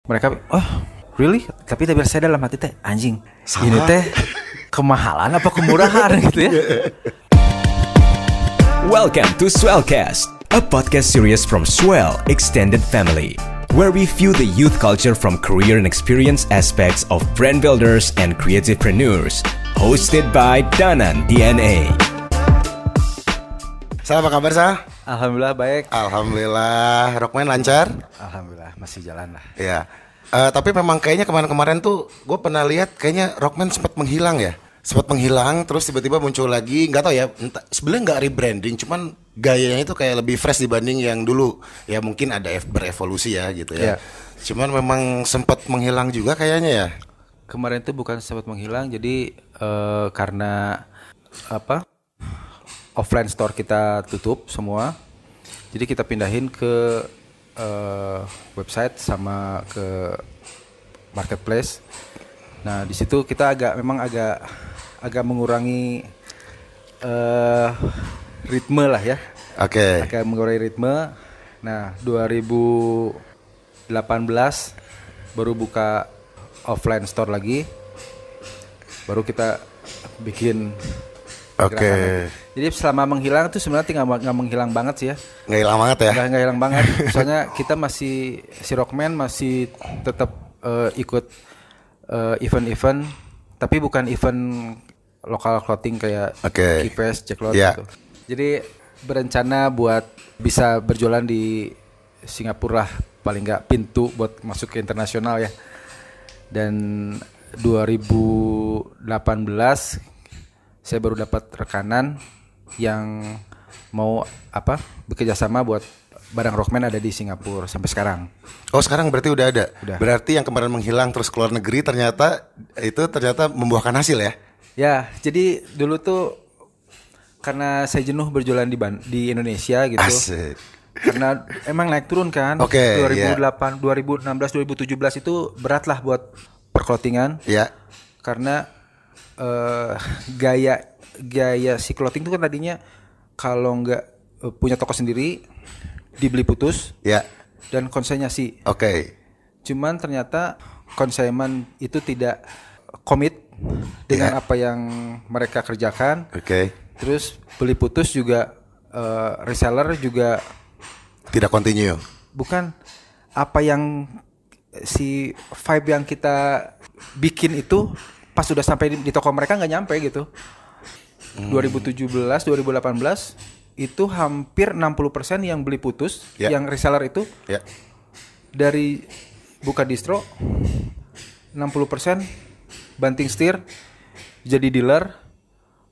Mereka, oh really? Tapi biar saya dalam hati teh, anjing, Sama. ini teh kemahalan apa kemurahan gitu ya. Welcome to Swellcast, a podcast series from Swell Extended Family, where we view the youth culture from career and experience aspects of brand builders and creativepreneurs. Hosted by Danan DNA. Sa, apa kabar, Sa? Alhamdulillah baik. Alhamdulillah, Rockman lancar? Alhamdulillah masih jalan lah. Ya. Tapi memang kayaknya kemarin-kemarin tuh gue pernah lihat kayaknya Rockman sempat menghilang ya. Sempat menghilang terus tiba-tiba muncul lagi, nggak tahu ya, sebenarnya nggak rebranding, cuman gayanya itu kayak lebih fresh dibanding yang dulu. Ya mungkin ada berevolusi ya gitu ya. Ya. Cuman memang sempat menghilang juga kayaknya ya. Kemarin itu bukan sempat menghilang, jadi karena apa? Offline store kita tutup semua. Jadi kita pindahin ke website sama ke marketplace. Nah, di situ kita memang agak mengurangi ritme lah ya. Oke. Agak mengurangi ritme. Nah, 2018 baru buka offline store lagi. Baru kita bikin Oke. gerakan lagi. Jadi selama menghilang tuh sebenarnya nggak menghilang banget sih ya. Nggak hilang banget ya. Nggak hilang banget. Soalnya kita si Rockman masih tetap ikut event-event, tapi bukan event lokal clothing kayak Kipes, Jacklot gitu. Jadi berencana buat bisa berjualan di Singapura lah, paling nggak pintu buat masuk ke internasional ya. Dan 2018 saya baru dapat rekanan yang mau bekerja sama buat barang Rockman ada di Singapura sampai sekarang. Oh, sekarang berarti udah ada. Udah. Berarti yang kemarin menghilang terus keluar negeri ternyata membuahkan hasil ya. Ya, jadi dulu tuh karena saya jenuh berjualan di Indonesia gitu. Asik. Karena emang naik turun kan. 2016, 2017 itu berat lah buat perclothingan. Iya. Karena gaya si clothing itu kan tadinya kalau nggak punya toko sendiri dibeli putus Ya. dan konsinyasi. Oke. Cuman ternyata konsumen itu tidak komit dengan apa yang mereka kerjakan. Oke. Terus beli putus juga reseller juga Tidak continue. bukan apa yang si vibe yang kita bikin itu pas sudah sampai di toko mereka nggak nyampe gitu. 2017, 2018 itu hampir 60% yang beli putus, yang reseller itu dari buka distro, 60% banting setir, jadi dealer,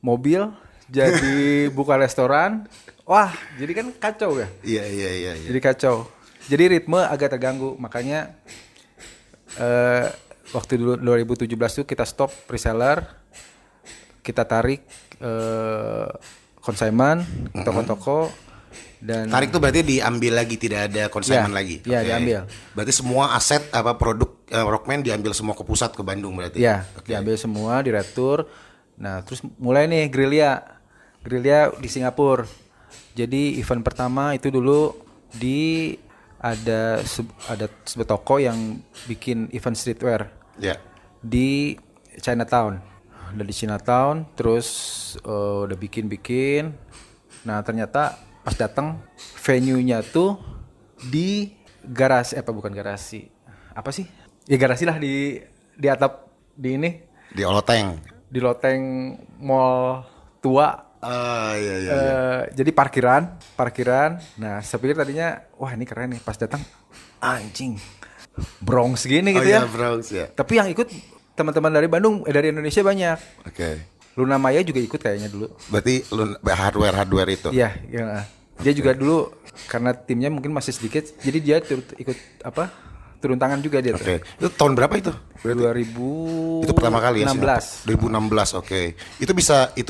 mobil, jadi buka restoran. Wah, jadi kan kacau ya. Iya. Jadi kacau. Jadi ritme agak terganggu, makanya waktu dulu 2017 tuh kita stop reseller, kita tarik konsumen, toko-toko, dan Tarik tuh berarti diambil lagi, tidak ada konsumen lagi. Iya, diambil. Berarti semua aset produk Rockman diambil semua ke pusat, ke Bandung berarti. Iya, diambil semua, diretur. Nah, terus mulai nih gerilya di Singapura. Jadi event pertama itu dulu ada sebuah toko yang bikin event streetwear. Iya. Di Chinatown. Udah di Chinatown, terus udah bikin. Nah, ternyata pas datang venue-nya tuh di garasi, bukan garasi. Apa sih? Ya garasi lah di atap di ini. Di Oloteng. Di loteng mall tua. Iya. Jadi parkiran. Nah, saya pikir tadinya, wah ini keren nih. Pas datang, anjing, Bronx gini gitu ya. Iya, Bronx ya. Tapi yang ikut teman-teman dari Bandung, dari Indonesia banyak. Oke. Luna Maya juga ikut kayaknya dulu. Berarti hardware itu. Iya. Dia juga dulu karena timnya mungkin masih sedikit, jadi dia ikut turun tangan juga dia. Oke. Itu tahun berapa itu? 2016. Itu pertama kali ya. 2016. Oke. Itu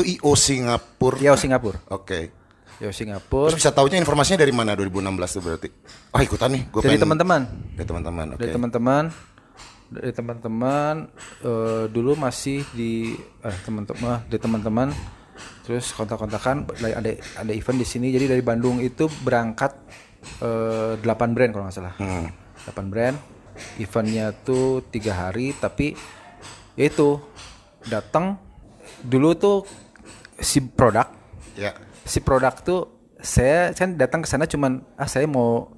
IO Singapura. Iya, Singapura. Oke. IO Singapura. Terus bisa taunya informasinya dari mana 2016 itu berarti? Oh, ikutan nih. Dari teman-teman. Dari teman-teman. Oke. Dari teman-teman dulu masih di teman-teman terus kontak-kontakan ada event di sini, jadi dari Bandung itu berangkat 8 brand kalau nggak salah. 8 brand eventnya tuh 3 hari, tapi ya itu datang dulu tuh si produk tuh saya kan datang ke sana cuman saya mau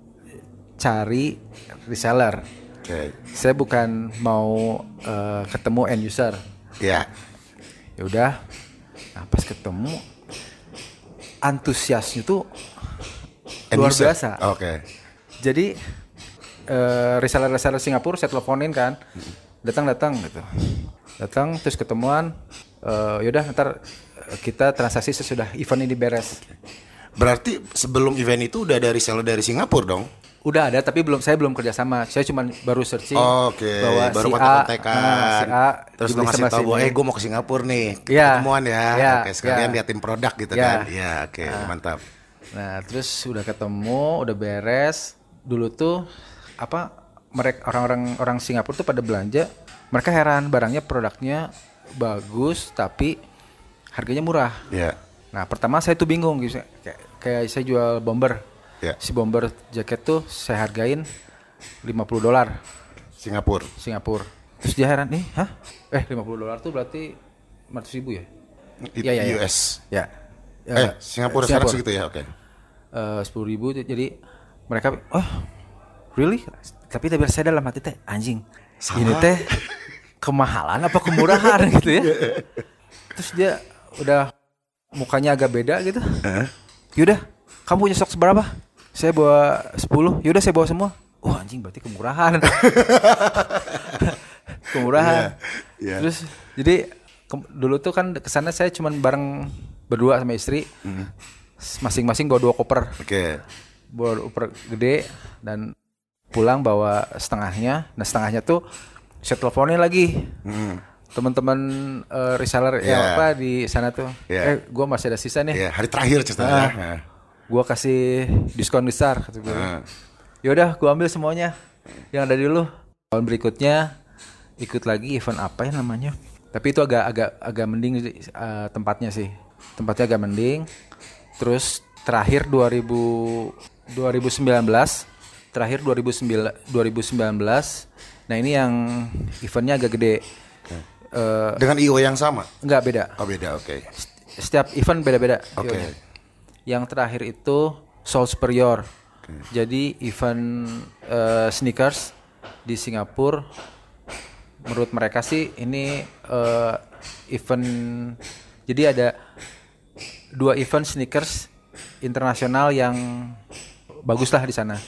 cari reseller. Saya bukan mau ketemu end user. Ya udah, nah pas ketemu antusiasnya tuh luar biasa. Jadi reseller Singapura saya teleponin kan, datang gitu, datang terus ketemuan, yaudah ntar kita transaksi sesudah event ini beres. Berarti sebelum event itu udah ada reseller dari Singapura dong? Udah ada, tapi saya belum kerjasama. Saya cuma baru searching bahwa baru si A, terus lo ngasih tahu bahwa gue mau ke Singapura nih, ketemuan ya. Sekalian liatin produk gitu kan. Mantap. Nah terus udah ketemu, udah beres. Dulu tuh mereka orang Singapura tuh pada belanja, mereka heran barangnya, produknya bagus tapi harganya murah. Nah pertama saya tuh bingung gitu, kayak saya jual bomber. Si bomber jaket tuh saya hargain $50 Singapura. Terus dia heran nih, $50 tuh berarti 500.000 ya? US. Singapura sekarang segitu ya, 10.000, jadi mereka really? Tapi biar saya dalam hati teh anjing. Sama. Ini teh kemahalan apa kemurahan gitu ya. Terus dia udah mukanya agak beda gitu. Yaudah, kamu punya stok seberapa? Saya bawa 10. Yaudah saya bawa semua. Anjing berarti kemurahan. Kemurahan. Terus jadi dulu tuh kan kesana saya cuma bareng berdua sama istri. Masing-masing bawa 2 koper. Bawa koper gede dan pulang bawa setengahnya. Nah setengahnya tuh saya teleponin lagi teman-teman reseller di sana tuh. Gue masih ada sisa nih. Hari terakhir ceritanya. Gue kasih diskon besar. Yaudah gue ambil semuanya yang ada dulu. Tahun berikutnya ikut lagi event apa ya namanya. Tapi itu agak mending tempatnya sih. Tempatnya agak mending. Terus terakhir 2019. Nah ini yang eventnya agak gede. Dengan IO yang sama? Enggak, beda. Beda, Setiap event beda-beda. Yang terakhir itu Soul Superior. Jadi event sneakers di Singapura. Menurut mereka sih ini event. Jadi ada 2 event sneakers internasional yang bagus lah di sana.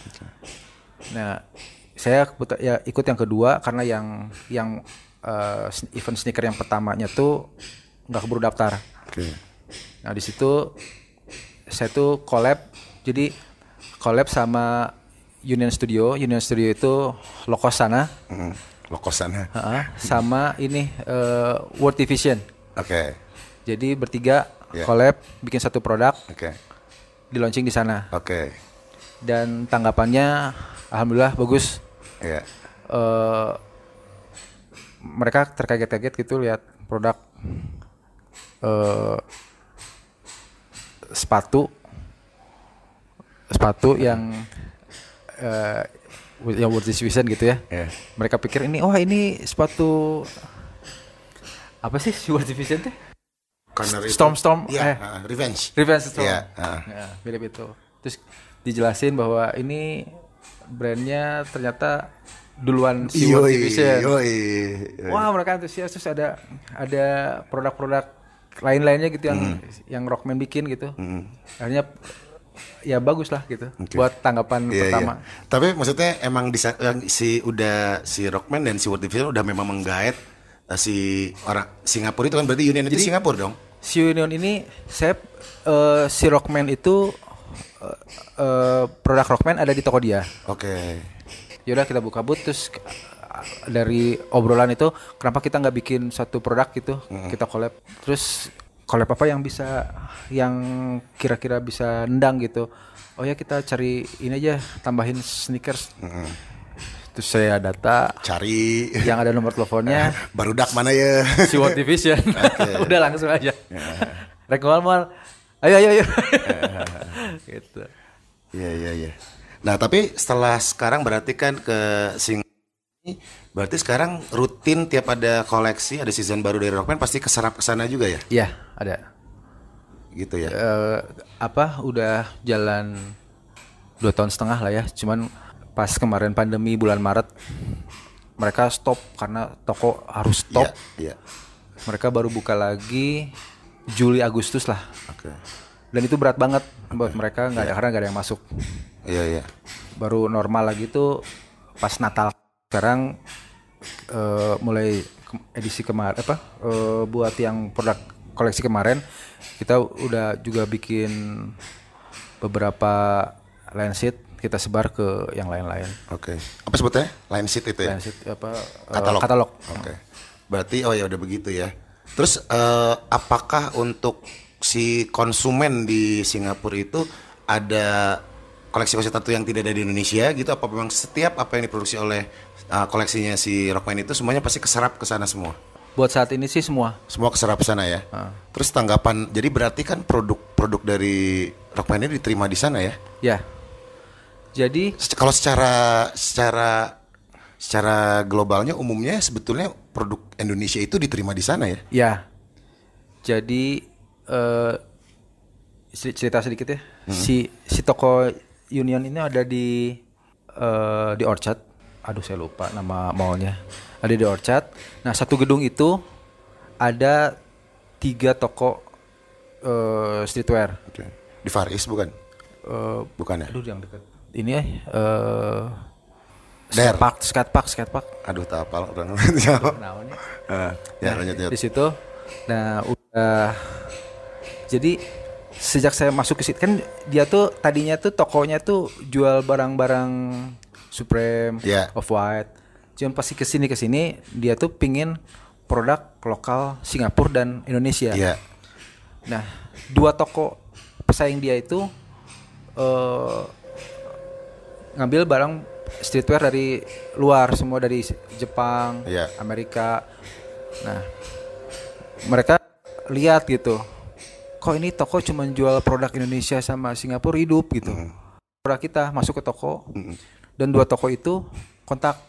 Nah, saya ikut yang kedua karena yang event sneaker yang pertamanya tuh nggak keburu daftar. Nah di situ saya tuh collab, jadi collab sama Union Studio itu lokos sana. Sama ini World Division. Jadi bertiga collab bikin satu produk. Di launching di sana. Dan tanggapannya alhamdulillah bagus. Mereka terkaget-kaget gitu lihat produk sepatu yang World Division gitu ya. Mereka pikir ini sepatu apa sih World Division teh? Storm Revenge Storm. Mirip itu. Terus dijelasin bahwa ini brandnya ternyata duluan World Division. Wah mereka antusias. Terus ada produk-produk lain-lainnya gitu yang Rockman bikin gitu. Akhirnya ya bagus lah gitu buat tanggapan pertama. Tapi maksudnya emang si Rockman dan si World Division udah memang menggait si orang Singapura itu kan, berarti Union itu Singapura dong. Si Union ini si Rockman itu produk Rockman ada di toko dia. Yaudah kita buka booth, terus dari obrolan itu kenapa kita nggak bikin satu produk gitu, kita collab. Terus collab apa yang kira-kira bisa nendang gitu. Oh ya kita cari ini aja, tambahin sneakers. Terus saya data, cari yang ada nomor teleponnya. Barudak mana ya? Si World Division. Udah langsung aja. Rek mal. Ayo. Gitu. Iya. Nah tapi setelah sekarang berarti kan ke Berarti sekarang rutin tiap ada koleksi, ada season baru dari Rockman pasti keserap ke sana juga ya? Iya, ada. Gitu ya. Udah jalan 2,5 tahun lah ya. Cuman pas kemarin pandemi bulan Maret mereka stop karena toko harus stop. Iya. Mereka baru buka lagi Juli Agustus lah. Oke. Dan itu berat banget buat mereka karena nggak ada yang masuk. Iya. Baru normal lagi tuh pas Natal. Sekarang mulai edisi kemarin buat yang produk koleksi kemarin kita udah juga bikin beberapa line sheet kita sebar ke yang lain-lain. Oke. Apa sebutnya? Line sheet itu ya? Line sheet katalog. Oke. Berarti ya udah begitu ya. Terus apakah untuk si konsumen di Singapura itu ada koleksi-koleksi tertentu yang tidak ada di Indonesia gitu? Apa memang setiap apa yang diproduksi oleh koleksinya si Rockman itu semuanya pasti keserap ke sana semua? Buat saat ini sih semua keserap ke sana ya. Terus tanggapan, jadi berarti kan produk dari Rockman ini diterima di sana ya? Ya. Jadi kalau secara globalnya umumnya sebetulnya produk Indonesia itu diterima di sana ya? Ya. Jadi cerita sedikit ya. Si toko Union ini ada di Orchard. Aduh saya lupa nama mallnya. Ada di Orchard. Nah satu gedung itu ada 3 toko streetwear. Okay. Di Faris bukan? Bukan ya? Aduh yang dekat. Ini skatepark. Aduh tak apal orang. Lanjut. Di situ. Nah udah. Jadi sejak saya masuk ke situ kan dia tuh tadinya tuh tokonya tuh jual barang-barang Supreme, Off-White. Cuman pasti kesini dia tuh pingin produk lokal Singapura dan Indonesia. Yeah. Nah 2 toko pesaing dia itu ngambil barang streetwear dari luar, semua dari Jepang, Amerika. Nah mereka lihat gitu, kok ini toko cuma jual produk Indonesia sama Singapura hidup gitu. Produk kita masuk ke toko dan 2 toko itu kontak.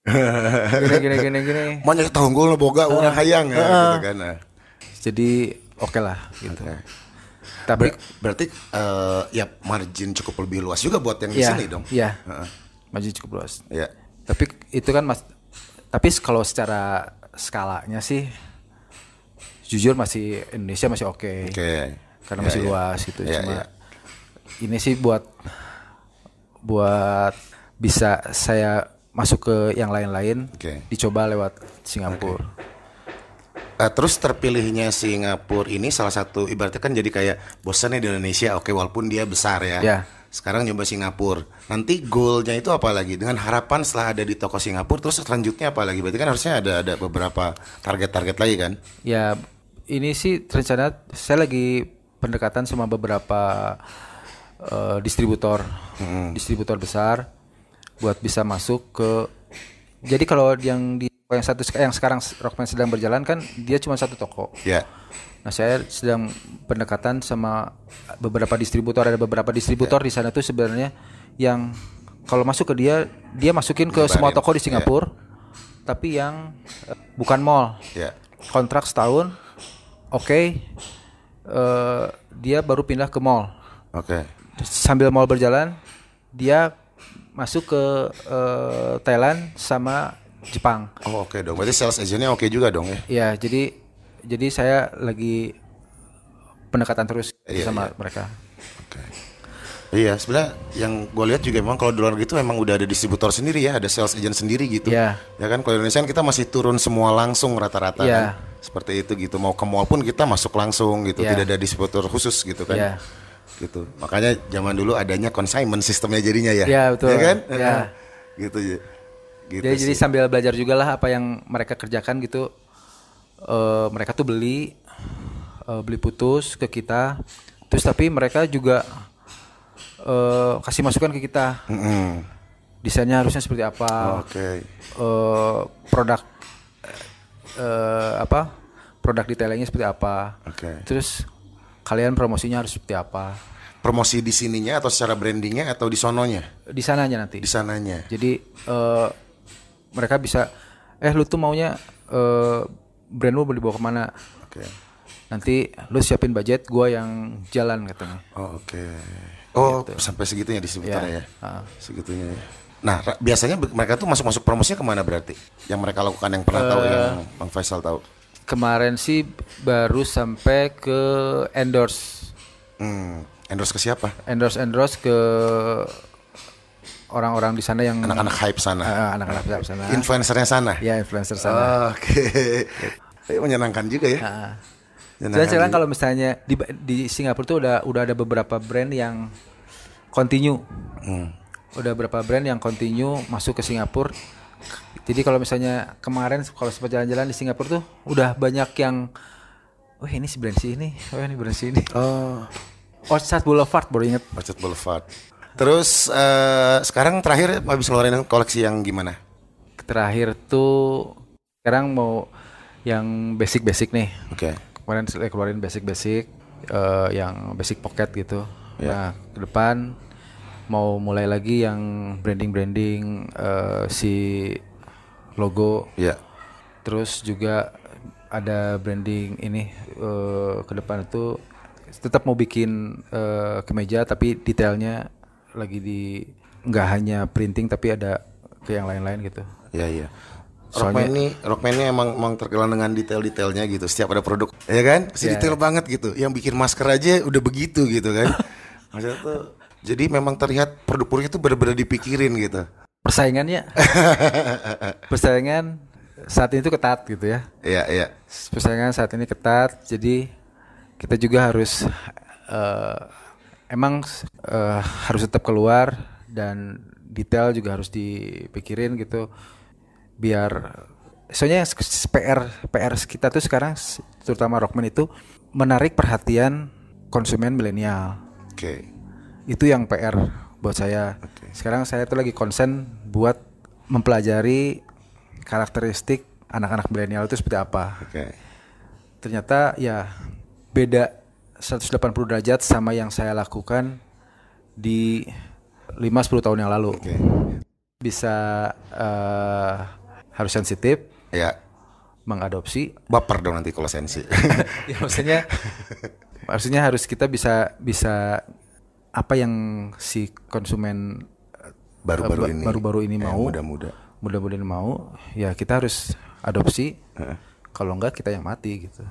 Gini. Mau nyari tanggul boga orang hayang ya gitu kan. Jadi oke lah gitu. Okay. Tapi berarti ya margin cukup lebih luas juga buat yang di sini dong. Iya. Margin cukup luas. Iya. Tapi itu kan tapi kalau secara skalanya sih jujur masih Indonesia masih oke. Karena masih luas gitu. Cuma ini sih buat bisa saya masuk ke yang lain-lain, dicoba lewat Singapura. Terus terpilihnya Singapura ini salah satu ibaratnya kan jadi kayak bosannya di Indonesia, walaupun dia besar ya. Sekarang nyoba Singapura. Nanti goalnya itu apa lagi? Dengan harapan setelah ada di toko Singapura, terus selanjutnya apa lagi? Berarti kan harusnya ada beberapa target-target lagi kan? Ya, ini sih rencana saya lagi pendekatan sama beberapa distributor besar buat bisa masuk ke. Jadi kalau yang sekarang Rockman sedang berjalan kan dia cuma 1 toko. Nah saya sedang pendekatan sama beberapa distributor. Ada beberapa distributor di sana tuh sebenarnya yang kalau masuk ke dia masukin ke semua toko di Singapura, tapi yang bukan mall. Kontrak setahun, dia baru pindah ke mall. Sambil mall berjalan, dia masuk ke Thailand sama Jepang. Dong. Berarti sales agentnya juga dong ya? Iya, jadi saya lagi pendekatan terus sama mereka. Iya, sebenarnya yang gue lihat juga memang kalau di luar gitu memang udah ada distributor sendiri ya, ada sales agent sendiri gitu. Ya kan, kalau di Indonesia kan kita masih turun semua langsung rata-rata kan. Seperti itu gitu. Mau ke mall pun kita masuk langsung gitu, tidak ada distributor khusus gitu kan. Gitu. Makanya zaman dulu adanya consignment sistemnya jadinya ya. Iya, betul. Ya kan? Gitu jadi sambil belajar juga lah apa yang mereka kerjakan gitu. Mereka tuh beli putus ke kita. Terus tapi mereka juga kasih masukan ke kita. Desainnya harusnya seperti apa? Produk produk detailingnya seperti apa? Terus kalian promosinya harus seperti apa? promosi di sininya atau secara brandingnya atau di sononya? Di sananya nanti. Di sananya. Jadi mereka bisa, lu tuh maunya brand lu mau dibawa kemana? Oke. Nanti lu siapin budget, gua yang jalan katanya. Oh, oke. Oh, Gitu. sampai segitunya disebutnya ya. Ah. Segitunya. Nah, biasanya mereka tuh masuk promosinya kemana berarti? Yang mereka lakukan yang pernah tahu, yang Bang Faisal tahu? Kemarin sih baru sampai ke endorse. Endorse ke siapa? Endorse ke orang-orang di sana yang Anak-anak hype sana. anak-anak hype sana. Influencernya sana. Ya, influencer sana. Oke. Menyenangkan juga ya. Dan sekarang kalau misalnya di Singapura tuh udah ada beberapa brand yang continue. Udah beberapa brand yang continue masuk ke Singapura. Jadi kalau misalnya kemarin kalau sempat jalan-jalan di Singapura tuh udah banyak yang ini si brand sini, ini brand sini. Orchard Boulevard baru inget. Orchard Boulevard. Terus sekarang terakhir habis ngeluarin koleksi yang gimana? Terakhir tuh sekarang mau yang basic nih. Oke. Kemarin saya keluarin basic yang basic pocket gitu. Yeah. Nah, ke depan mau mulai lagi yang branding si logo. Iya. Terus juga ada branding ini ke depan itu tetap mau bikin kemeja tapi detailnya lagi nggak hanya printing tapi ada ke yang lain-lain gitu. Iya. Rockman ini emang terkenal dengan detail-detailnya gitu. Setiap ada produk, ya kan? Pasti detail banget gitu. Yang bikin masker aja udah begitu gitu kan. Maksudnya tuh, jadi memang terlihat produk-produknya tuh benar-benar dipikirin gitu. Persaingan saat ini tuh ketat gitu ya. Iya. Persaingan saat ini ketat, jadi kita juga harus harus tetap keluar dan detail juga harus dipikirin gitu. Biar soalnya PR kita tuh sekarang terutama Rockman itu menarik perhatian konsumen milenial. Oke. Itu yang PR buat saya. Sekarang saya tuh lagi konsen buat mempelajari karakteristik anak-anak milenial itu seperti apa. Ternyata ya beda 180 derajat sama yang saya lakukan di 5-10 tahun yang lalu. Bisa harus sensitif, mengadopsi. Baper dong nanti kalau sensi. Ya maksudnya harus kita bisa apa yang si konsumen baru-baru ini mau, muda-muda ini mau, ya kita harus adopsi. Kalau enggak kita yang mati gitu.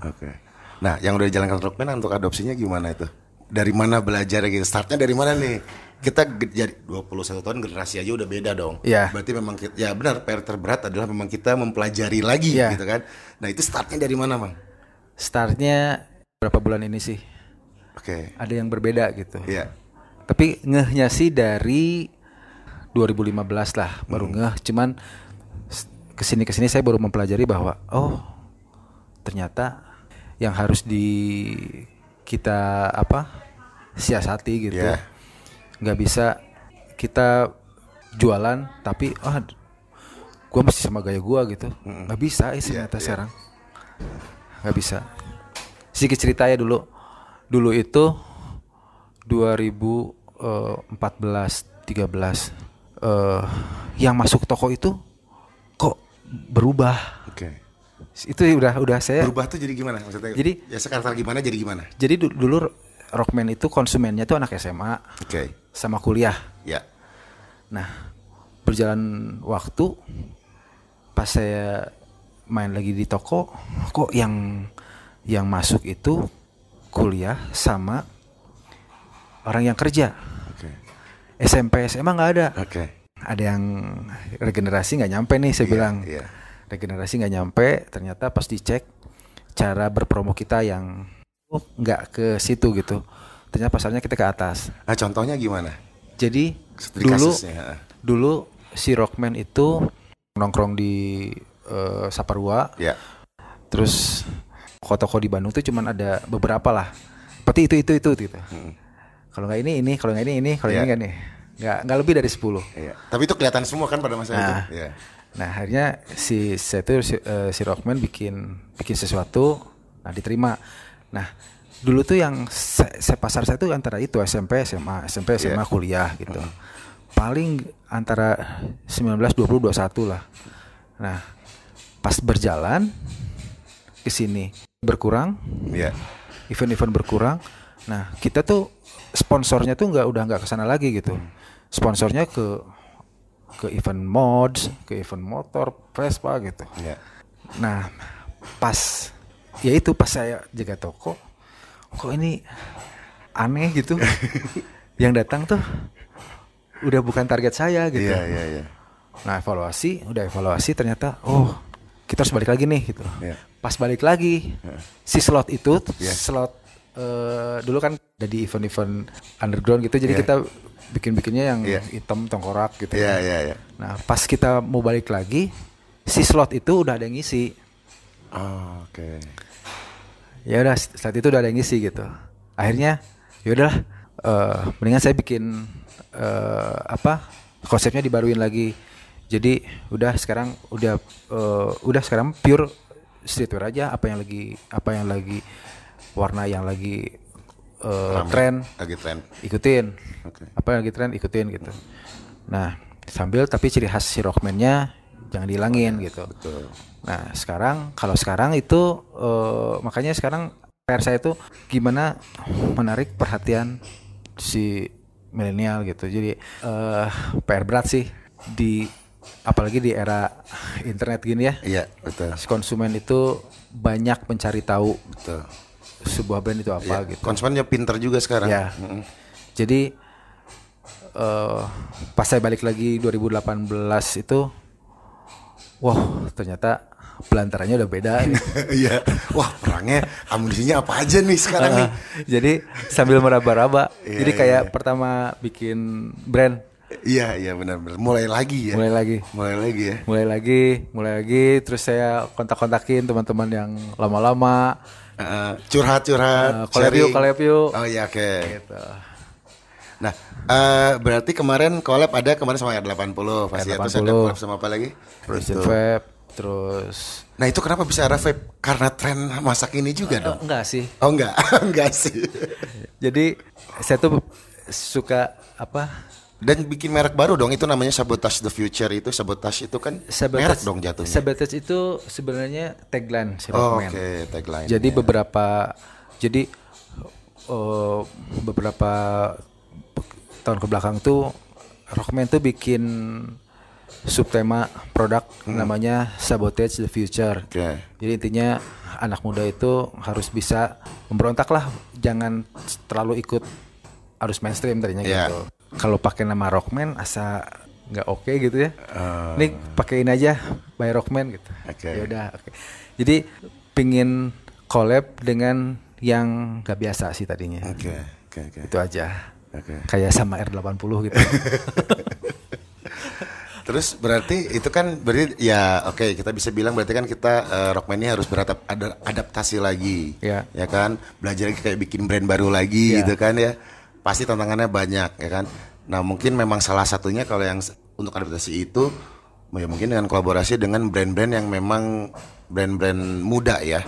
Nah, yang udah dijalankan Rockman untuk adopsinya gimana itu? Dari mana belajar gitu? Startnya dari mana nih? Kita jadi 21 tahun generasi aja udah beda dong. Yeah. Berarti memang ya benar, PR terberat adalah memang kita mempelajari lagi gitu kan. Nah, itu startnya dari mana, Bang? Startnya berapa bulan ini sih? Ada yang berbeda gitu. Iya. Tapi ngehnya sih dari 2015 lah baru ngeh. Cuman kesini saya baru mempelajari bahwa ternyata yang harus kita siasati gitu. Nggak bisa kita jualan tapi gue mesti sama gaya gue gitu. Nggak bisa ternyata sekarang. Nggak bisa. Sedikit cerita ya dulu itu 2014-13 yang masuk toko itu kok berubah. Itu udah saya berubah tuh jadi gimana maksudnya? Jadi ya sekarang gimana jadi gimana? Jadi dulu Rockman itu konsumennya tuh anak SMA sama kuliah. Nah, berjalan waktu pas saya main lagi di toko, kok yang masuk itu kuliah sama orang yang kerja. SMP SMA nggak ada. Ada yang regenerasi nggak nyampe nih saya bilang. Regenerasi nggak nyampe. Ternyata pas dicek cara berpromo kita yang nggak ke situ gitu. Ternyata pasarnya kita ke atas. Nah, contohnya gimana? Jadi dulu si Rockman itu nongkrong di Saparua. Terus toko-toko di Bandung tuh cuman ada beberapa lah. Seperti itu gitu. Kalau nggak ini, kalau nggak ini, kalau ini nggak nih. Nggak lebih dari 10. Tapi itu kelihatan semua kan pada masa itu. Nah akhirnya si Rockman bikin sesuatu, nah diterima. Nah dulu tuh yang saya pasar saya tuh antara itu SMP SMA kuliah gitu. Paling antara 19 20 21 lah. Nah, pas berjalan ke sini berkurang. Event-event berkurang. Nah, kita tuh sponsornya tuh udah nggak kesana lagi gitu. Sponsornya ke event mods, ke event motor, Vespa gitu. Nah, pas saya jaga toko, kok ini aneh gitu. Yang datang tuh udah bukan target saya gitu. Nah, evaluasi ternyata kita harus balik lagi nih gitu. Pas balik lagi si slot itu slot dulu kan ada di event-event underground gitu, jadi kita bikinnya yang hitam tengkorak gitu. Nah, pas kita mau balik lagi si slot itu udah ada yang ngisi. Ya udah, saat itu udah ada yang ngisi gitu. Akhirnya ya udahlah, mendingan saya bikin konsepnya dibaruin lagi. Jadi udah sekarang pure streetwear aja, apa yang lagi warna yang lagi tren ikutin. Apa yang lagi tren ikutin gitu. Nah, sambil tapi ciri khas si Rockman-nya jangan dihilangin gitu. Betul. Nah, kalau sekarang itu makanya sekarang PR saya itu gimana menarik perhatian si milenial gitu. Jadi PR berat sih apalagi di era internet gini ya. Iya, betul. Konsumen itu banyak mencari tahu. Betul. Sebuah brand itu apa gitu. Konsumennya pinter juga sekarang. Ya. Jadi pas saya balik lagi 2018 itu, ternyata pelantarannya udah beda. Iya. Wah, perangnya amunisinya apa aja nih sekarang nih. Jadi sambil meraba-raba. Jadi kayak pertama bikin brand. Iya benar. Mulai lagi ya. Mulai lagi. Terus saya kontak-kontakin teman-teman yang lama-lama. Curhat. Collab yuk. Oh iya, oke. Gitu. Nah, berarti kemarin sama R80. Pasti itu ada collab sama apa lagi? Vape. Terus. Nah, itu kenapa bisa ada vape? Karena tren masa kini juga dong? Enggak sih. Oh enggak, enggak sih. Jadi saya tuh suka dan bikin merek baru dong, itu namanya Sabotage the Future. Itu Sabotage itu kan merek dong jatuhnya. Sabotage itu sebenarnya tagline si Rockman. Oke, tagline. Jadi beberapa tahun ke belakang tuh Rockman tuh bikin subtema produk namanya Sabotage the Future. Jadi intinya anak muda itu harus bisa memberontak lah, jangan terlalu ikut arus mainstream tadinya gitu. Kalau pakai nama Rockman asa nggak oke gitu ya. Nih pakein aja by Rockman gitu. Ya udah, oke. Jadi pingin collab dengan yang nggak biasa sih tadinya. Itu aja. Kayak sama R80 gitu. Terus berarti itu kan kita bisa bilang berarti kan kita Rockman ini harus beradaptasi lagi. Ya kan, belajar lagi kayak bikin brand baru lagi gitu kan ya. Pasti tantangannya banyak ya kan. Nah, mungkin memang salah satunya kalau yang untuk adaptasi itu mungkin dengan kolaborasi dengan brand-brand yang memang brand-brand muda ya.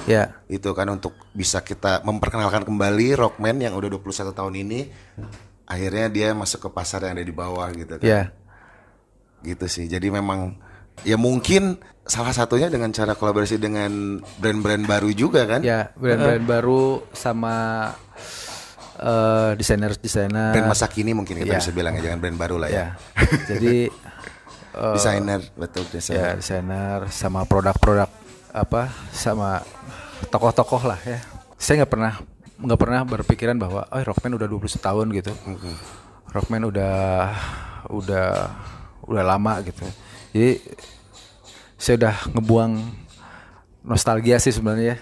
Itu kan untuk bisa kita memperkenalkan kembali Rockman yang udah 21 tahun ini, akhirnya dia masuk ke pasar yang ada di bawah gitu kan. Gitu sih. Jadi memang ya mungkin salah satunya dengan cara kolaborasi dengan brand-brand baru juga kan. Ya, brand-brand baru sama desainer brand masa kini mungkin kita bisa bilang ya, jangan brand baru lah ya. Jadi desainer, betul desainer. Ya, desainer sama produk-produk sama tokoh-tokoh lah ya. Saya nggak pernah berpikiran bahwa Rockman udah 21 tahun gitu. Rockman udah lama gitu. Jadi saya udah ngebuang nostalgia sih sebenarnya.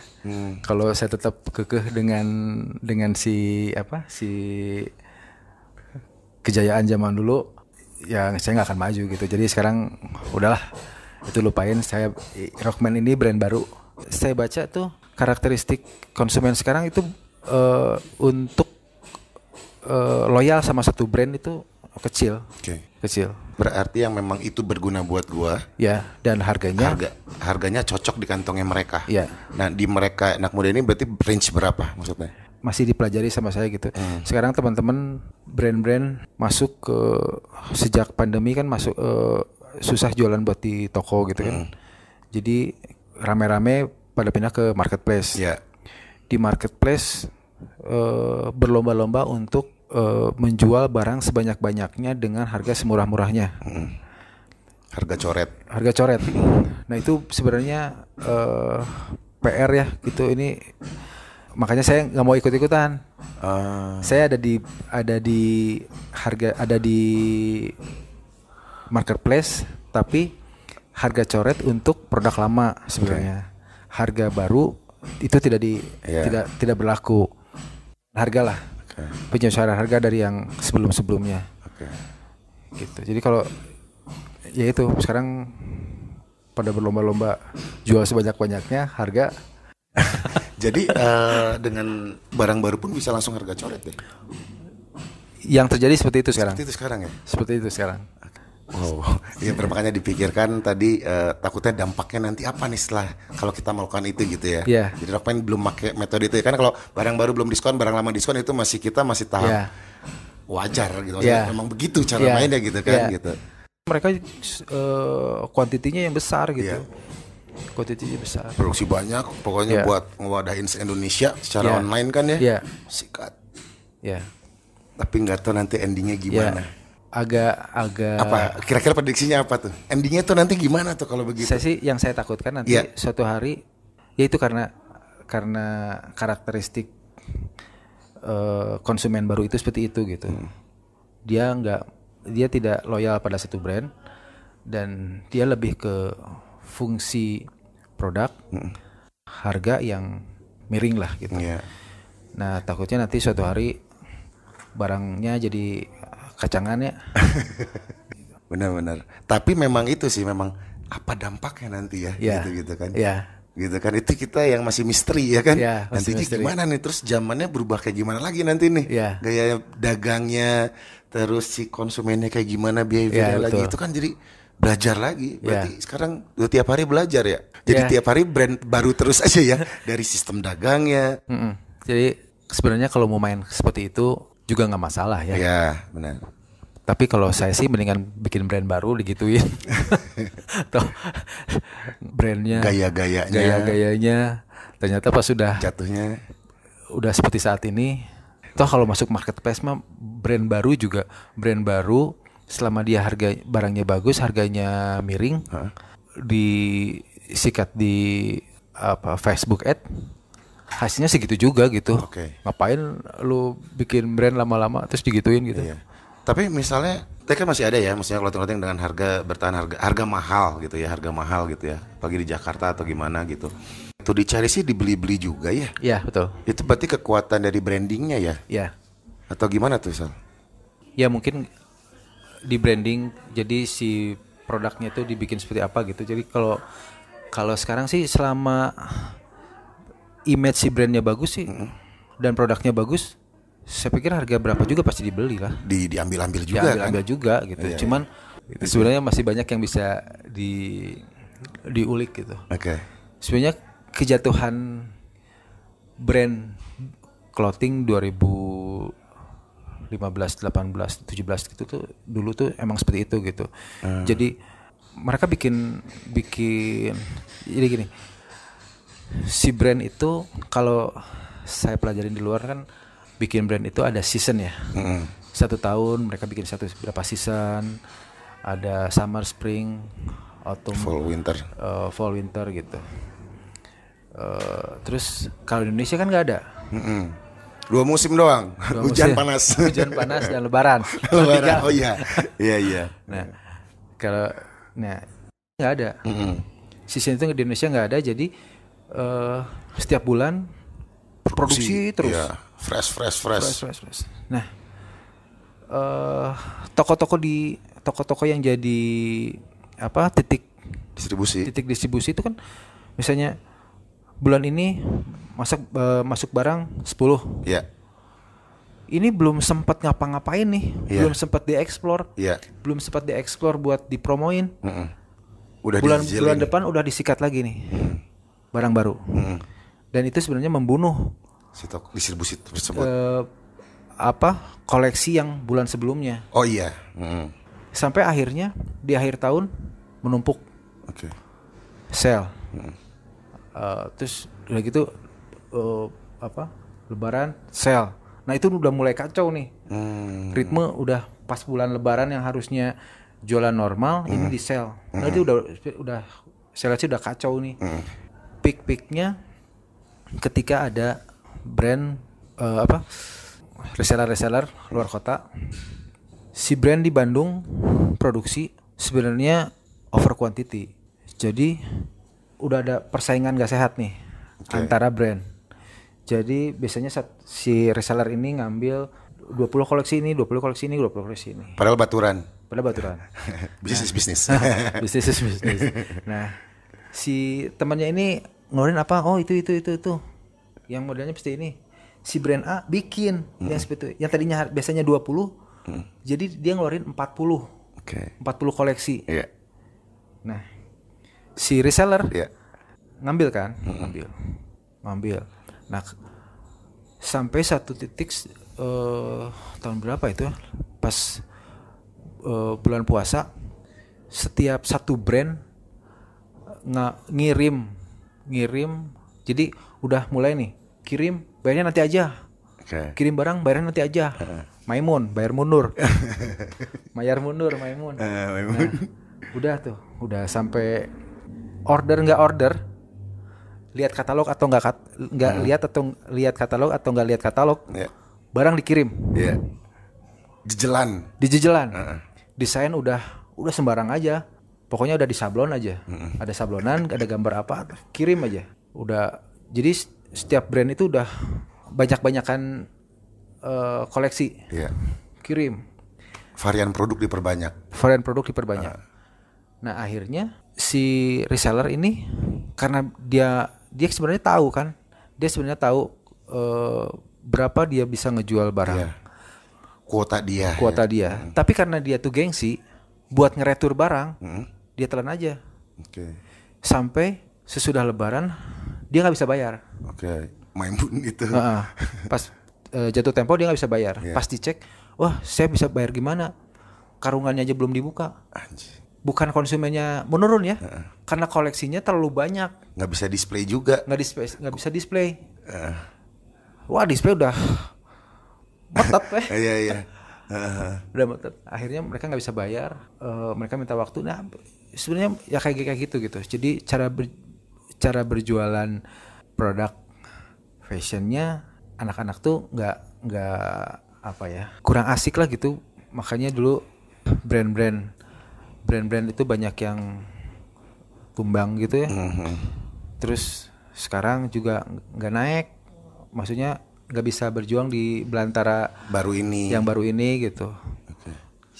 Kalau saya tetap kekeh dengan si kejayaan zaman dulu, ya saya nggak akan maju gitu. Jadi sekarang udahlah, itu lupain. Saya Rockman ini brand baru. Saya baca tuh karakteristik konsumen sekarang itu untuk loyal sama satu brand itu kecil. Kecil. Berarti yang memang itu berguna buat gua. Ya, dan harganya cocok di kantongnya mereka. Ya. Nah, di mereka anak muda ini berarti range berapa maksudnya? masih dipelajari sama saya gitu. Sekarang teman-teman brand-brand masuk ke sejak pandemi kan masuk susah jualan buat di toko gitu kan. Jadi rame-rame pada pindah ke marketplace. Di marketplace berlomba-lomba untuk menjual barang sebanyak-banyaknya dengan harga semurah-murahnya. Harga coret. Nah itu sebenarnya PR ya gitu. Ini makanya saya nggak mau ikut-ikutan. Saya ada di marketplace, tapi harga coret untuk produk lama sebenarnya. Harga baru itu tidak berlaku. Harga lah. Penyesuaian harga dari yang sebelum-sebelumnya. Gitu. Jadi kalau ya itu sekarang pada berlomba-lomba jual sebanyak-banyaknya harga. Jadi dengan barang baru pun bisa langsung harga coret deh. Yang terjadi seperti itu sekarang. Seperti itu sekarang. Wow, ya makanya dipikirkan tadi takutnya dampaknya nanti apa nih setelah kalau kita melakukan itu gitu ya. Jadi Rockman belum pakai metode itu ya. Kan kalau barang baru belum diskon, barang lama diskon itu kita masih tahap wajar gitu. Memang begitu cara mainnya gitu kan gitu. Mereka kuantitinya yang besar gitu. Kuantitinya besar. Produksi banyak, pokoknya buat ngewadahin se-Indonesia secara online kan ya. Sikat. Tapi nggak tahu nanti endingnya gimana. Agak apa kira-kira prediksinya apa tuh? Endingnya tuh nanti gimana tuh kalau begitu? Yang saya takutkan nanti suatu hari ya itu karena karakteristik konsumen baru itu seperti itu gitu. Dia tidak loyal pada satu brand dan dia lebih ke fungsi produk, harga yang miring lah gitu. Nah takutnya nanti suatu hari barangnya jadi kacangan ya. Benar-benar. Tapi memang itu sih memang apa dampaknya nanti ya gitu kan. Gitu kan itu kita yang masih misteri ya kan. Nantinya gimana nih, terus zamannya berubah kayak gimana lagi nanti nih. Gaya dagangnya, terus si konsumennya kayak gimana, behaviornya lagi itu kan jadi belajar lagi. Berarti sekarang udah tiap hari belajar ya. Jadi tiap hari brand baru terus aja ya dari sistem dagangnya. Jadi sebenarnya kalau mau main seperti itu juga nggak masalah ya. Benar. Tapi kalau saya sih mendingan bikin brand baru digituin. Atau brandnya gaya-gayanya ternyata pas sudah jatuhnya udah seperti saat ini. Toh kalau masuk marketplace mah brand baru selama dia barangnya bagus, harganya miring, disikat di Facebook ad, hasilnya segitu juga gitu. Ngapain lu bikin brand lama-lama terus digituin gitu. Tapi misalnya kan masih ada ya, maksudnya clothing dengan harga mahal gitu ya, apalagi di Jakarta atau gimana gitu. Itu dicari sih dibeli-beli juga ya. Iya, betul. Itu berarti kekuatan dari brandingnya ya. Atau gimana tuh, Sal? Ya mungkin di branding, jadi si produknya itu dibikin seperti apa gitu. Jadi kalau sekarang sih selama image si brandnya bagus sih dan produknya bagus, saya pikir harga berapa juga pasti dibeli lah. Diambil juga juga gitu. Cuman sebenarnya masih banyak yang bisa diulik gitu. Sebenarnya kejatuhan brand clothing 2015, 18, 17 gitu tuh dulu tuh emang seperti itu gitu. Jadi mereka bikin jadi gini. Si brand itu kalau saya pelajarin di luar kan bikin brand itu ada season ya. 1 tahun mereka bikin berapa season. Ada summer, spring, autumn, fall, winter gitu. Terus kalau di Indonesia kan nggak ada. 2 musim doang. Hujan panas dan lebaran. Oh iya. Nah kalau nggak ada. Season itu di Indonesia nggak ada. Jadi setiap bulan produksi terus. Fresh. Nah, toko-toko yang jadi titik distribusi itu kan misalnya bulan ini masuk barang 10. Ini belum sempat ngapa-ngapain nih, belum sempat dieksplor, belum sempat dieksplor buat dipromoin. Bulan depan udah disikat lagi nih barang baru. Dan itu sebenarnya membunuh stok distribusi tersebut. Koleksi yang bulan sebelumnya. Oh iya. Sampai akhirnya di akhir tahun menumpuk. Oke. Sale. Terus udah gitu Lebaran sale. Nah itu udah mulai kacau nih. Ritme udah pas bulan Lebaran yang harusnya jualan normal, ini di sale. Nah itu udah sale udah kacau nih. Peak-peaknya ketika ada brand reseller luar kota. Si brand di Bandung produksi sebenarnya over quantity. Jadi udah ada persaingan gak sehat nih antara brand. Jadi biasanya si reseller ini ngambil 20 koleksi ini, 20 koleksi ini, 20 koleksi ini. Padahal baturan. Bisnis. Bisnis. Nah, si temannya ini ngeluarin apa? Oh, itu. Yang modelnya pasti ini. Si brand A bikin yang seperti itu. Yang tadinya biasanya 20, jadi dia ngeluarin 40. Oke. 40 koleksi. Iya. Nah, si reseller Iya. ngambil kan? Ngambil. Nah, sampai satu titik tahun berapa itu? Pas bulan puasa, setiap satu brand ngirim. Jadi udah mulai nih, kirim bayarnya nanti aja. Okay. Kirim barang bayarnya nanti aja. Maimun, bayar mundur. Maimun. Nah, udah sampai order, lihat katalog atau nggak lihat katalog atau nggak lihat katalog, barang dikirim. Yeah. Dijejelan. Desain udah sembarang aja. Pokoknya udah disablon aja. Ada sablonan, ada gambar apa, kirim aja. Udah. Jadi setiap brand itu udah banyak-banyakan koleksi. Yeah. Kirim. Varian produk diperbanyak. Nah, akhirnya si reseller ini karena dia sebenarnya tahu kan. Dia sebenarnya tahu berapa dia bisa ngejual barang. Yeah. Kuota dia. Tapi karena dia tuh gengsi buat ngeretur barang, dia telan aja. Okay. Sampai sesudah Lebaran dia nggak bisa bayar. Oke. Maimun itu. Pas jatuh tempo dia nggak bisa bayar. Yeah. Pas dicek, wah saya bisa bayar gimana? Karungannya aja belum dibuka. Anjir. Bukan konsumennya menurun ya, karena koleksinya terlalu banyak. Nggak bisa display juga. Nggak bisa display. Wah display udah metet Iya. Udah metet. Akhirnya mereka nggak bisa bayar. Mereka minta waktu. Nah sebenarnya ya kayak gitu. Jadi cara berjualan produk fashionnya anak-anak tuh nggak kurang asik lah gitu. Makanya dulu brand-brand itu banyak yang tumbang gitu ya. Terus sekarang juga nggak naik, maksudnya nggak bisa berjuang di belantara yang baru ini gitu.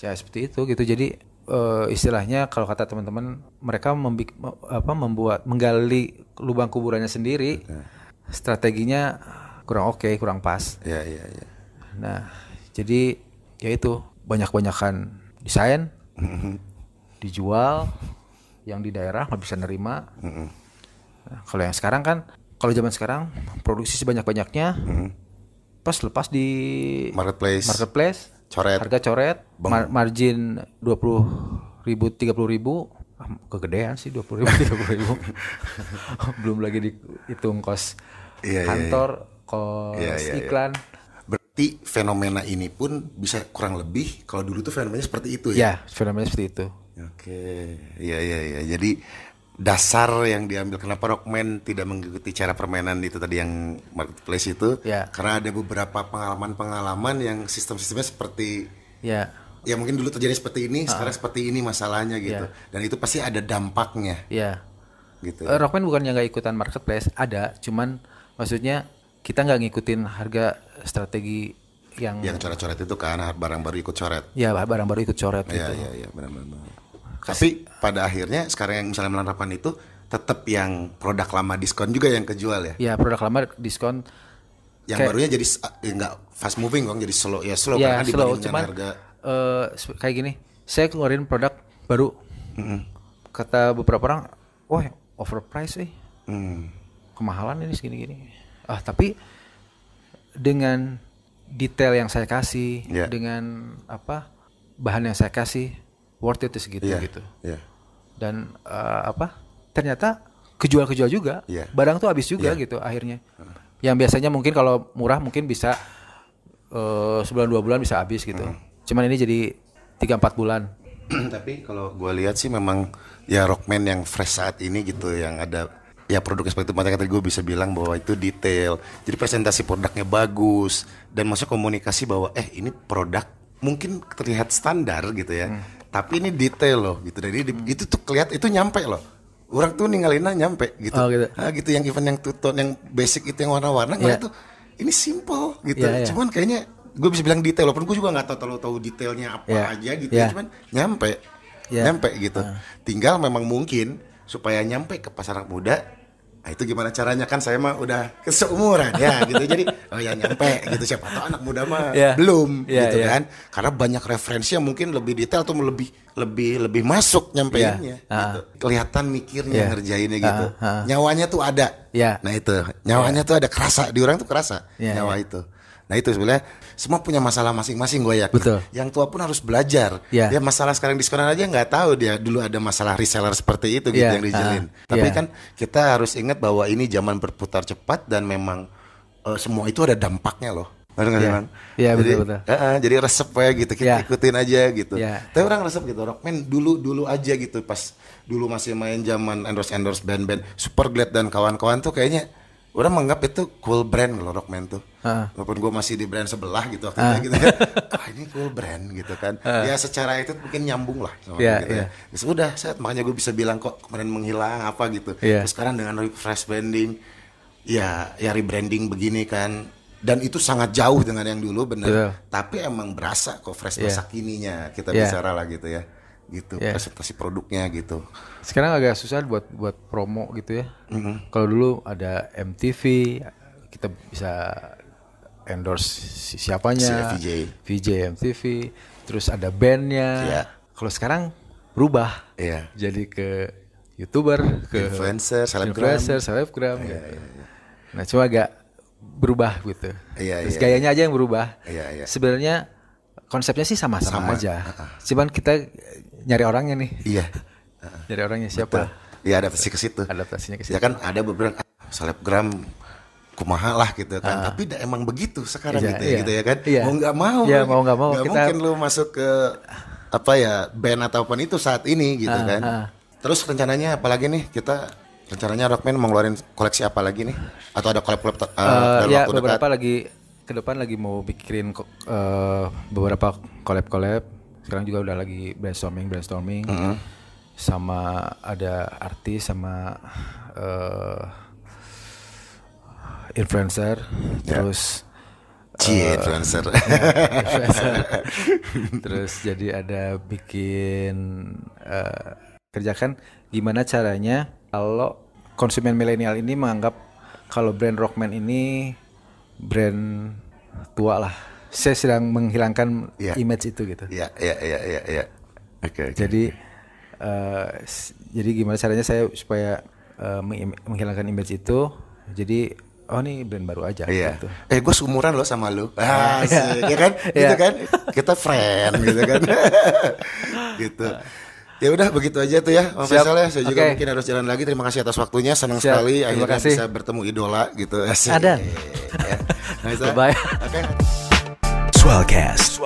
Ya seperti itu gitu. Jadi istilahnya kalau kata teman-teman, mereka menggali lubang kuburannya sendiri. Strateginya kurang kurang pas. Iya. Nah jadi ya itu, banyak-banyakan desain dijual, yang di daerah nggak bisa nerima. Nah, kalau yang sekarang kan, kalau zaman sekarang produksi sebanyak-banyaknya, pas lepas di marketplace coret. Harga coret, margin 20.000 30.000, kegedean sih 20.000 30.000. Belum lagi dihitung kos kantor, kos iklan. Berarti fenomena ini pun bisa kurang lebih, kalau dulu tuh fenomenanya seperti itu ya? Ya, fenomenanya seperti itu. Oke, iya. Jadi dasar yang diambil kenapa Rockman tidak mengikuti cara permainan itu tadi yang marketplace itu, karena ada beberapa pengalaman yang sistem-sistemnya seperti ya mungkin dulu terjadi seperti ini, sekarang seperti ini masalahnya gitu, dan itu pasti ada dampaknya. Ya. Gitu. Rockman bukannya nggak ikutan marketplace, ada, cuman maksudnya kita nggak ngikutin harga strategi yang coret-coret itu kan, barang baru ikut coret. Ya, barang baru ikut coret gitu. Iya, benar. Tapi pada akhirnya sekarang yang misalnya menerapkan itu tetap yang produk lama diskon juga yang kejual ya? Ya, produk lama diskon. Yang barunya jadi nggak fast moving dong, jadi slow karena dibandingkan harga. Kayak gini, saya ngeluarin produk baru. Kata beberapa orang, wah overpriced kemahalan ini segini-gini. Tapi dengan detail yang saya kasih, dengan bahan yang saya kasih, worth it segitu gitu. Dan ternyata kejual juga, barang tuh habis juga gitu akhirnya. Yang biasanya mungkin kalau murah mungkin bisa sebulan 2 bulan bisa habis gitu. Cuman ini jadi 3-4 bulan. Tapi kalau gue lihat sih memang ya Rockman yang fresh saat ini gitu, yang ada ya produknya seperti itu, makanya tadi gue bisa bilang bahwa itu detail. Jadi presentasi produknya bagus dan maksudnya komunikasi bahwa ini produk mungkin terlihat standar gitu ya, tapi ini detail loh gitu. Jadi itu tuh kelihatan, itu nyampe loh. Orang tuh ninggalinnya nyampe gitu. Gitu. Gitu yang event yang tuton yang basic itu yang warna-warna tuh ini simple gitu. Cuman kayaknya gue bisa bilang detail, walaupun gue juga nggak tahu detailnya apa aja gitu ya, cuman nyampe gitu. Tinggal memang mungkin supaya nyampe ke pasar anak muda, nah itu gimana caranya, kan saya mah udah keseumuran ya gitu, jadi nyampe gitu, siapa tahu anak muda mah belum gitu kan, karena banyak referensi yang mungkin lebih detail atau lebih masuk nyampeinnya gitu. Kelihatan mikirnya ngerjainnya gitu, nyawanya tuh ada. Nah itu nyawanya tuh ada, kerasa di orang tuh kerasa nyawa itu. Nah itu sebenarnya semua punya masalah masing-masing, gue yakin. Betul. Yang tua pun harus belajar. Dia masalah sekarang diskonan aja nggak tahu dia dulu ada masalah reseller seperti itu gitu yang dijalin. Tapi kan kita harus ingat bahwa ini zaman berputar cepat dan memang semua itu ada dampaknya loh. Iya betul. Jadi resep ya gitu, kita ikutin aja gitu. Tapi orang resep gitu, Rockman dulu aja gitu, pas dulu masih main zaman endorse band-band Superglad dan kawan-kawan tuh kayaknya orang menganggap itu cool brand loh Rockman tuh. Walaupun gue masih di brand sebelah gitu waktu itu gitu. Ini cool brand gitu kan. Ya secara itu mungkin nyambung lah sama gitu ya. Ya sudah, makanya gue bisa bilang kok kemarin menghilang apa gitu. Terus sekarang dengan refresh branding, ya rebranding begini kan. Dan itu sangat jauh dengan yang dulu bener. Tapi emang berasa kok fresh masa kininya kita bicara lah gitu ya. Gitu, presentasi produknya gitu. Sekarang agak susah buat promo gitu ya. Kalau dulu ada MTV, kita bisa endorse siapanya, VJ MTV, terus ada bandnya. Kalau sekarang berubah, jadi ke YouTuber, ke influencer, selebgram. Nah cuma agak berubah gitu. Terus gayanya aja yang berubah. Sebenarnya konsepnya sih sama-sama aja. Cuman kita nyari orangnya nih. Nyari orangnya siapa? Iya, adaptasi ke situ. Adaptasinya ke situ. Ya kan ada beberapa selebgram kumaha lah gitu kan. Tapi emang begitu sekarang gitu ya kan. Mau nggak mau. Mau nggak mau. Nggak mungkin lu masuk ke band ataupun itu saat ini gitu kan. Terus rencananya apalagi nih, kita rencananya Rockman mau ngeluarin koleksi apa lagi nih? Atau ada collab dalam waktu beberapa dekat? lagi ke depan lagi mau bikin beberapa collab. Sekarang juga udah lagi brainstorming sama ada artis sama influencer, terus influencer. Terus jadi ada bikin kerjakan gimana caranya kalau konsumen milenial ini menganggap kalau brand Rockman ini brand tua lah. Saya sedang menghilangkan image itu gitu. Iya. Oke. Jadi gimana caranya saya supaya menghilangkan image itu. Jadi nih brand baru aja gitu. Gue seumuran loh sama lu. Ya kan? Gitu kan? Kita friend gitu kan. Gitu. Ya udah begitu aja tuh ya, Mas Faisal ya. Saya juga mungkin harus jalan lagi. Terima kasih atas waktunya. Senang sekali akhirnya bisa bertemu idola gitu. Ada. Bye. Bye. Swellcast.